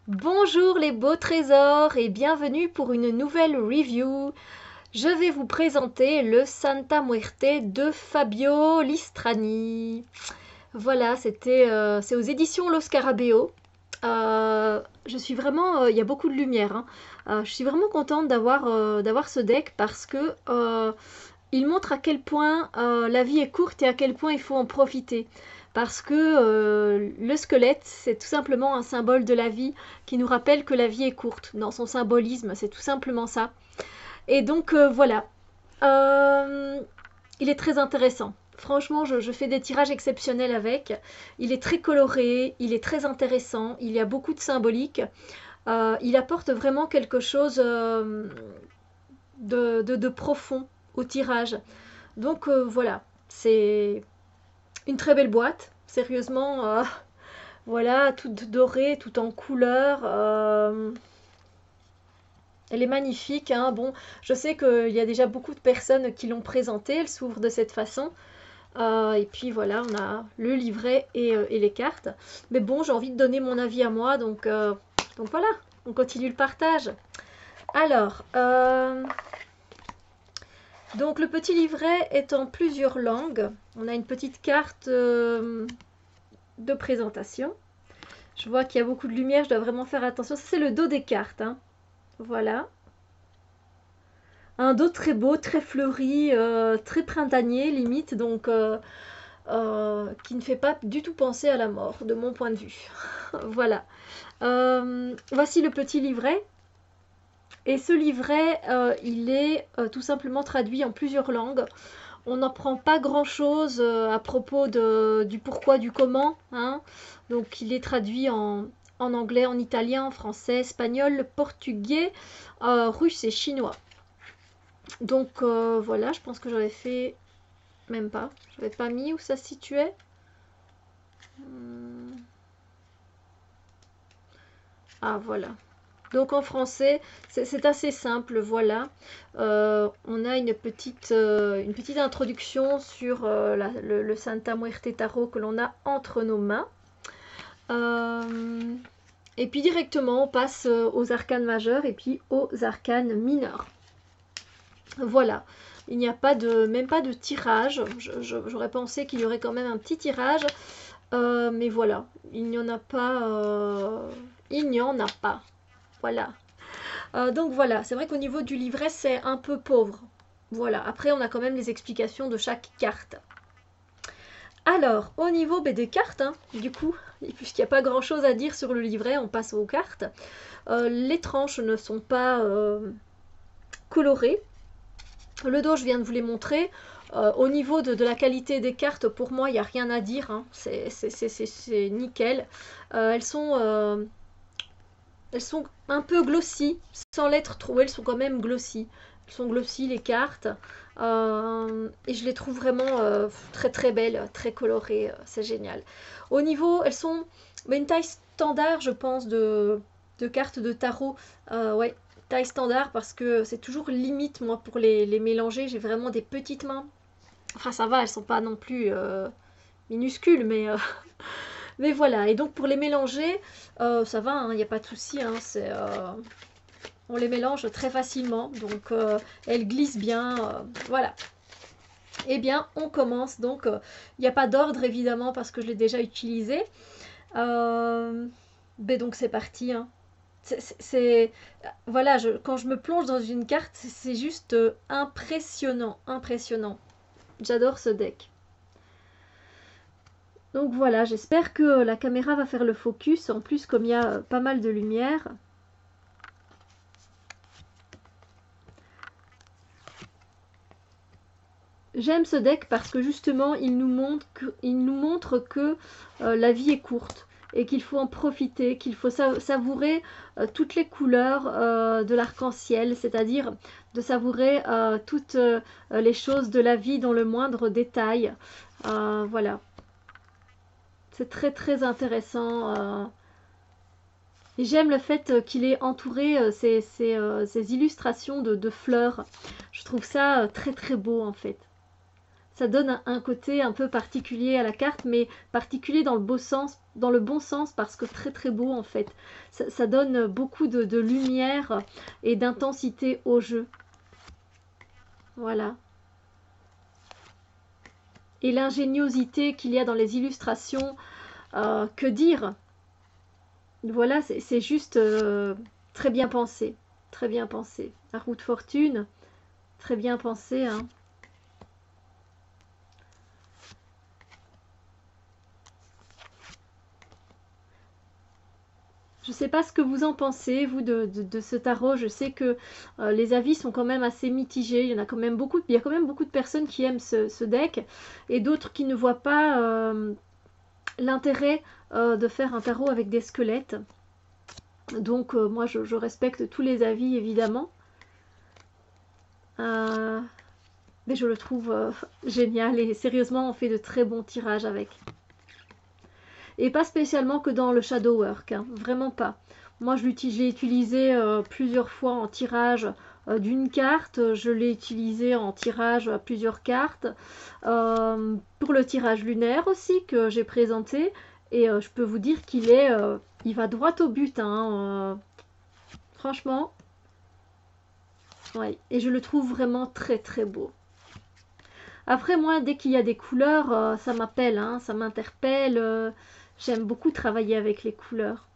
Bonjour les beaux trésors et bienvenue pour une nouvelle review. Je vais vous présenter le Santa Muerte de Fabio Listrani. Voilà, c'est aux éditions Lo Scarabeo. Je suis vraiment, il y a beaucoup de lumière, hein. Je suis vraiment contente d'avoir ce deck parce que il montre à quel point la vie est courte et à quel point il faut en profiter. Parce que le squelette, c'est tout simplement un symbole de la vie qui nous rappelle que la vie est courte. Dans son symbolisme, c'est tout simplement ça. Et donc voilà. Euh, il est très intéressant. Franchement, je fais des tirages exceptionnels avec. Il est très coloré, il est très intéressant, il y a beaucoup de symbolique. Il apporte vraiment quelque chose de profond au tirage. Donc voilà, c'est une très belle boîte. Sérieusement, voilà, toute dorée, toute en couleur. Elle est magnifique, hein. Bon, je sais qu'il y a déjà beaucoup de personnes qui l'ont présentée. Elle s'ouvre de cette façon. Et puis voilà, on a le livret et les cartes. Mais bon, j'ai envie de donner mon avis à moi, donc voilà, on continue le partage. Alors, donc le petit livret est en plusieurs langues. On a une petite carte de présentation. Je vois qu'il y a beaucoup de lumière, je dois vraiment faire attention. Ça, c'est le dos des cartes, hein. Voilà. Un dos très beau, très fleuri, très printanier, limite, donc qui ne fait pas du tout penser à la mort, de mon point de vue. Voilà. Voici le petit livret. Et ce livret, il est tout simplement traduit en plusieurs langues. On n'apprend pas grand-chose à propos du pourquoi, du comment, hein. Donc il est traduit en anglais, en italien, en français, espagnol, portugais, russe et chinois. Donc voilà, je pense que j'avais fait même pas. J'avais pas mis où ça se situait. Ah voilà. Donc en français, c'est assez simple, voilà. On a une petite introduction sur le Santa Muerte Tarot que l'on a entre nos mains. Euh, et puis directement, on passe aux arcanes majeures et puis aux arcanes mineures. Voilà. Il n'y a pas même pas de tirage. J'aurais pensé qu'il y aurait quand même un petit tirage. Mais voilà. Il n'y en a pas. Il n'y en a pas. Voilà. Donc voilà, c'est vrai qu'au niveau du livret, c'est un peu pauvre. Voilà, après on a quand même les explications de chaque carte. Alors, au niveau des cartes, hein, du coup, puisqu'il n'y a pas grand-chose à dire sur le livret, on passe aux cartes. Les tranches ne sont pas colorées. Le dos, je viens de vous les montrer. Au niveau de la qualité des cartes, pour moi, il n'y a rien à dire, hein. C'est nickel. Elles sont un peu glossy, sans l'être trop. Elles sont quand même glossy. Elles sont glossy les cartes. Et je les trouve vraiment très très belles, très colorées. C'est génial. Au niveau, elles sont une taille standard, je pense, de cartes de tarot. Ouais, taille standard parce que c'est toujours limite, moi, pour les mélanger. J'ai vraiment des petites mains. Enfin, ça va, elles sont pas non plus minuscules, mais voilà. Et donc, pour les mélanger, ça va, il n'y a pas de souci, hein. On les mélange très facilement, donc elles glissent bien, voilà. Eh bien, on commence, donc il n'y a pas d'ordre évidemment parce que je l'ai déjà utilisé. Mais donc c'est parti, hein. Voilà, quand je me plonge dans une carte, c'est juste impressionnant, impressionnant. J'adore ce deck. Donc voilà, j'espère que la caméra va faire le focus. En plus, comme il y a pas mal de lumière, j'aime ce deck parce que justement, il nous montre que la vie est courte et qu'il faut en profiter, qu'il faut savourer toutes les couleurs de l'arc-en-ciel, c'est-à-dire de savourer toutes les choses de la vie dans le moindre détail. Voilà, c'est très très intéressant. Et j'aime le fait qu'il ait entouré ces illustrations de fleurs. Je trouve ça très très beau en fait. Ça donne un côté un peu particulier à la carte, mais particulier dans le beau sens, dans le bon sens, parce que très très beau en fait. Ça donne beaucoup de lumière et d'intensité au jeu. Voilà. Et l'ingéniosité qu'il y a dans les illustrations, que dire? Voilà, c'est juste très bien pensé. Très bien pensé. La roue de fortune, très bien pensé, hein. Je ne sais pas ce que vous en pensez, vous, de ce tarot. Je sais que les avis sont quand même assez mitigés. Il y a quand même beaucoup de personnes qui aiment ce deck et d'autres qui ne voient pas l'intérêt de faire un tarot avec des squelettes. Donc, moi, je respecte tous les avis, évidemment. Mais je le trouve génial et sérieusement, on fait de très bons tirages avec. Et pas spécialement que dans le shadow work, hein, vraiment pas. Moi, je l'ai utilisé plusieurs fois en tirage d'une carte. Je l'ai utilisé en tirage à plusieurs cartes. Pour le tirage lunaire aussi que j'ai présenté. Et je peux vous dire il va droit au but. Hein, franchement. Ouais. Et je le trouve vraiment très très beau. Après, moi, dès qu'il y a des couleurs, ça m'appelle, hein, ça m'interpelle. J'aime beaucoup travailler avec les couleurs.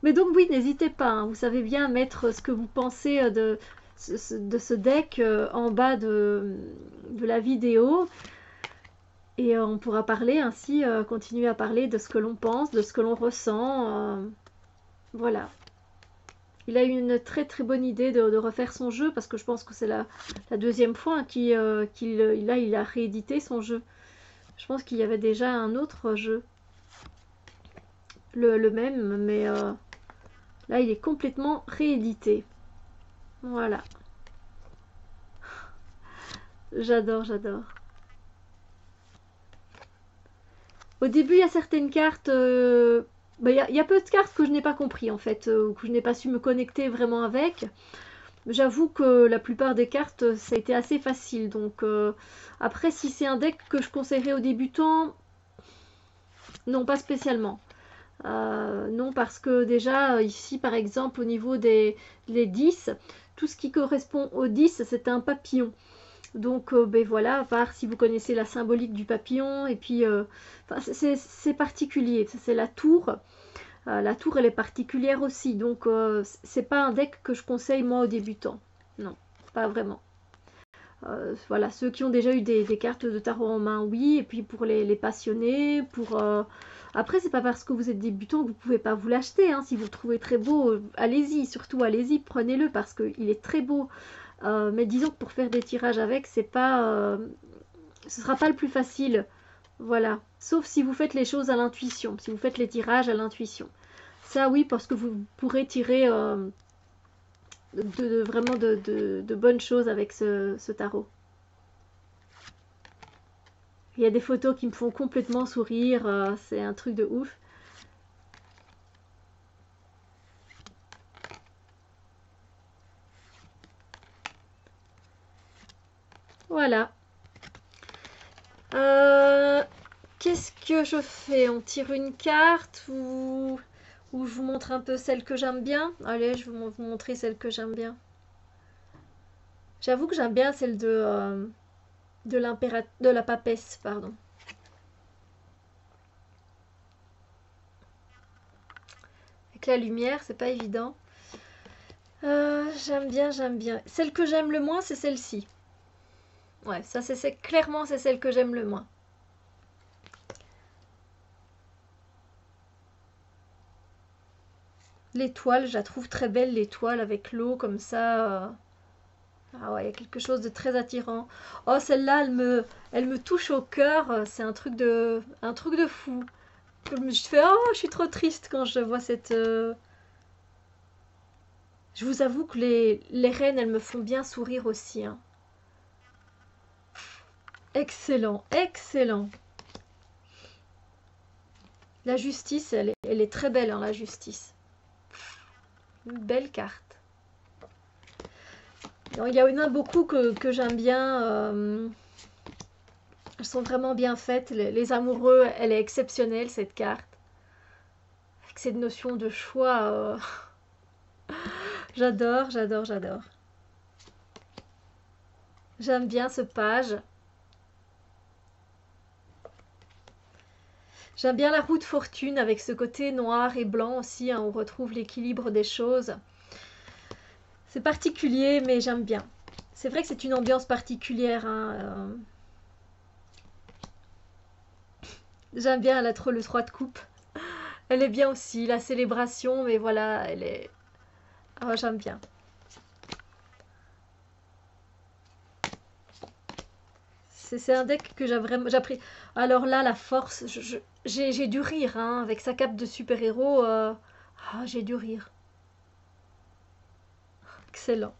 Mais donc oui, n'hésitez pas, hein, vous savez bien mettre ce que vous pensez de ce deck en bas de la vidéo. Et on pourra parler ainsi, continuer à parler de ce que l'on pense, de ce que l'on ressent. Voilà. Il a eu une très très bonne idée de refaire son jeu parce que je pense que c'est la deuxième fois hein, qu'il a réédité son jeu. Je pense qu'il y avait déjà un autre jeu, le même, mais là il est complètement réédité. Voilà, j'adore, j'adore. Au début, il y a certaines cartes, il y a peu de cartes que je n'ai pas compris en fait, que je n'ai pas su me connecter vraiment avec. J'avoue que la plupart des cartes, ça a été assez facile. Donc après, si c'est un deck que je conseillerais aux débutants, non, pas spécialement. Non, parce que déjà, ici, par exemple, au niveau des 10, tout ce qui correspond au 10, c'est un papillon. Donc, ben voilà, à part si vous connaissez la symbolique du papillon, et puis, c'est particulier. C'est la tour. La tour, elle est particulière aussi. Donc, c'est pas un deck que je conseille, moi, aux débutants. Non, pas vraiment. Voilà, ceux qui ont déjà eu des cartes de tarot en main, oui. Et puis pour les passionnés, après, c'est pas parce que vous êtes débutant que vous pouvez pas vous l'acheter. Hein. Si vous le trouvez très beau, allez-y, surtout allez-y, prenez-le parce qu'il est très beau. Mais disons que pour faire des tirages avec, c'est pas, ce sera pas le plus facile. Voilà. Sauf si vous faites les choses à l'intuition, si vous faites les tirages à l'intuition. Ça, oui, parce que vous pourrez tirer vraiment de bonnes choses avec ce tarot. Il y a des photos qui me font complètement sourire, c'est un truc de ouf. Voilà. Qu'est-ce que je fais? On tire une carte ou je vous montre un peu celle que j'aime bien? Allez, je vais vous montrer celle que j'aime bien. J'avoue que j'aime bien celle de la papesse, pardon. Avec la lumière, c'est pas évident. J'aime bien, j'aime bien. Celle que j'aime le moins, c'est celle-ci. Ouais, ça clairement c'est celle que j'aime le moins. L'étoile, je la trouve très belle, l'étoile avec l'eau comme ça. Ah ouais, il y a quelque chose de très attirant. Oh, celle-là, elle me touche au cœur. C'est un truc de fou. Je fais, oh, je suis trop triste quand je vois cette. Je vous avoue que les reines, elles me font bien sourire aussi. Hein. Excellent, excellent. La justice, elle est très belle, hein, la justice. Une belle carte. Il y en a beaucoup que j'aime bien. Elles sont vraiment bien faites. Les amoureux, elle est exceptionnelle cette carte. Avec cette notion de choix. J'adore, j'adore, j'adore. J'aime bien ce page. J'aime bien la roue de fortune avec ce côté noir et blanc aussi, hein, on retrouve l'équilibre des choses. C'est particulier, mais j'aime bien. C'est vrai que c'est une ambiance particulière. Hein, J'aime bien le 3 de coupe. Elle est bien aussi, la célébration, mais voilà, elle est... Ah, j'aime bien. C'est un deck que j'apprécie. Alors là, la force, j'ai dû rire hein, avec sa cape de super-héros. Ah, j'ai dû rire. Excellent.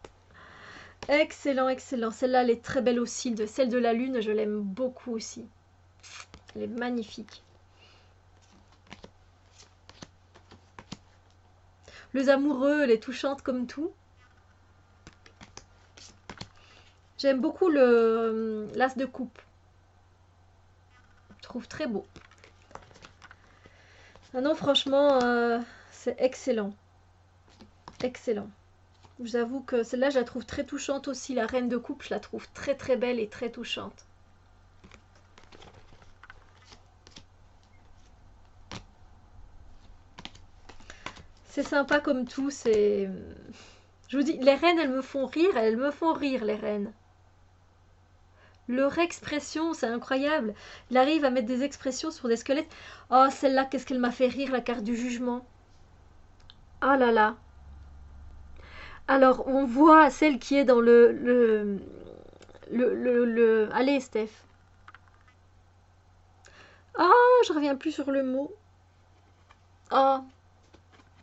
Excellent, excellent. Celle-là, elle est très belle aussi. Celle de la lune, je l'aime beaucoup aussi. Elle est magnifique. Les amoureux, elle est touchante comme tout. J'aime beaucoup l'as de coupe. Je trouve très beau. Ah non, franchement, c'est excellent. Excellent. Je vous avoue que celle-là, je la trouve très touchante aussi. La reine de coupe, je la trouve très très belle et très touchante. C'est sympa comme tout. C'est... Je vous dis, les reines, elles me font rire, les reines. Leur expression, c'est incroyable. Il arrive à mettre des expressions sur des squelettes. Oh, celle-là, qu'est-ce qu'elle m'a fait rire, la carte du jugement. Ah là là. Alors, on voit celle qui est dans Allez, Steph. Ah, je reviens plus sur le mot. Oh,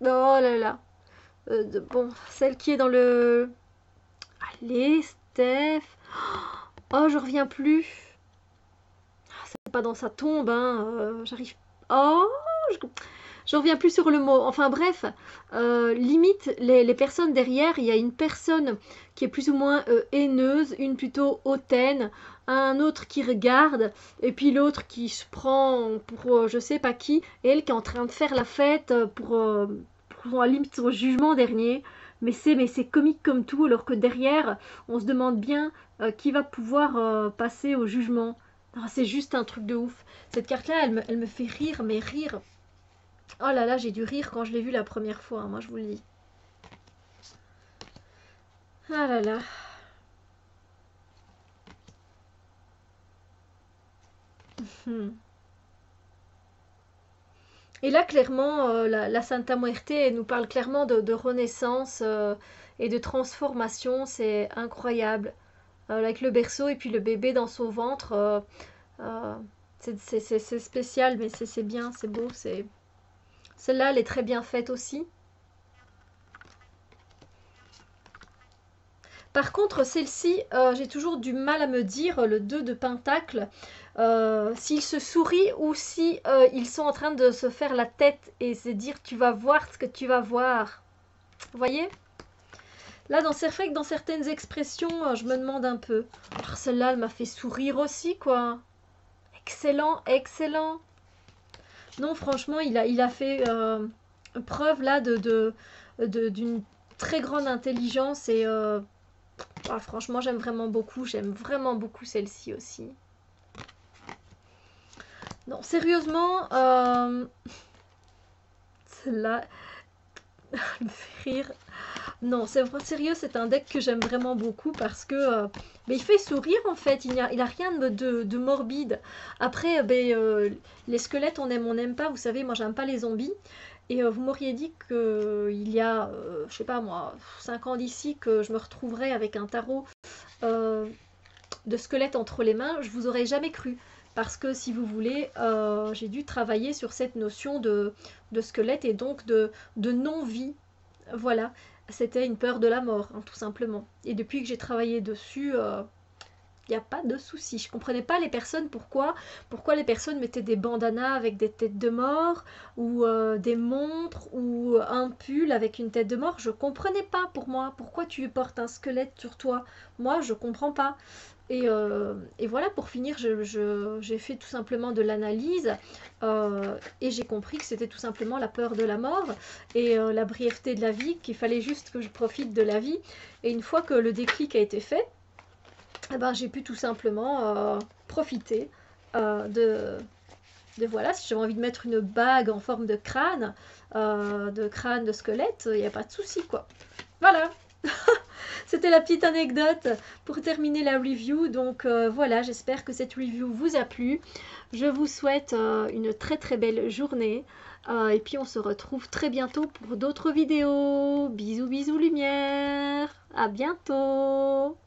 oh là là. Bon, celle qui est dans le... Allez, Steph. Oh, je reviens plus. C'est pas dans sa tombe, hein. J'arrive... Oh, je... Je reviens plus sur le mot. Enfin bref, limite, les personnes derrière, il y a une personne qui est plus ou moins haineuse, une plutôt hautaine, un autre qui regarde, et puis l'autre qui se prend pour je sais pas qui, et elle qui est en train de faire la fête pour limite son jugement dernier. Mais c'est comique comme tout, alors que derrière, on se demande bien qui va pouvoir passer au jugement. Ah, c'est juste un truc de ouf. Cette carte-là, elle me fait rire, mais rire. Oh là là, j'ai dû rire quand je l'ai vue la première fois, hein, moi je vous le dis. Ah là là. Hmm. Et là, clairement, la Santa Muerte elle nous parle clairement de renaissance et de transformation. C'est incroyable. Avec le berceau et puis le bébé dans son ventre. Euh, c'est spécial, mais c'est bien, c'est beau. Celle-là, elle est très bien faite aussi. Par contre, celle-ci, j'ai toujours du mal à me dire, le 2 de Pentacle, s'ils se sourient ou si ils sont en train de se faire la tête et se dire tu vas voir ce que tu vas voir. Vous voyez? Là, c'est vrai que dans certaines expressions, je me demande un peu. Alors celle-là, elle m'a fait sourire aussi, quoi. Excellent, excellent. Non, franchement, il a fait preuve là d'une très grande intelligence et ah, franchement, j'aime vraiment beaucoup. J'aime vraiment beaucoup celle-ci aussi. Non, sérieusement, celle-là, elle me fait rire. Non, c'est vrai, sérieux, c'est un deck que j'aime vraiment beaucoup parce que mais il fait sourire en fait. Il a rien de morbide. Après, les squelettes, on n'aime pas. Vous savez, moi, j'aime pas les zombies. Et vous m'auriez dit qu'il y a, je sais pas moi, 5 ans d'ici, que je me retrouverais avec un tarot de squelettes entre les mains, je vous aurais jamais cru. Parce que si vous voulez, j'ai dû travailler sur cette notion de squelette et donc de non-vie. Voilà, c'était une peur de la mort, hein, tout simplement. Et depuis que j'ai travaillé dessus, Il n'y a pas de souci. Je comprenais pas les personnes, pourquoi les personnes mettaient des bandanas avec des têtes de mort, ou des montres, ou un pull avec une tête de mort. Je comprenais pas pour moi. Pourquoi tu portes un squelette sur toi? Moi, je comprends pas. Et voilà, pour finir, j'ai fait tout simplement de l'analyse et j'ai compris que c'était tout simplement la peur de la mort et la brièveté de la vie, qu'il fallait juste que je profite de la vie. Et une fois que le déclic a été fait, eh ben, j'ai pu tout simplement profiter de voilà, si j'avais envie de mettre une bague en forme de crâne, de squelette, il n'y a pas de souci quoi. Voilà. C'était la petite anecdote pour terminer la review. Donc voilà, j'espère que cette review vous a plu. Je vous souhaite une très très belle journée. Et puis on se retrouve très bientôt pour d'autres vidéos. Bisous bisous lumière. À bientôt.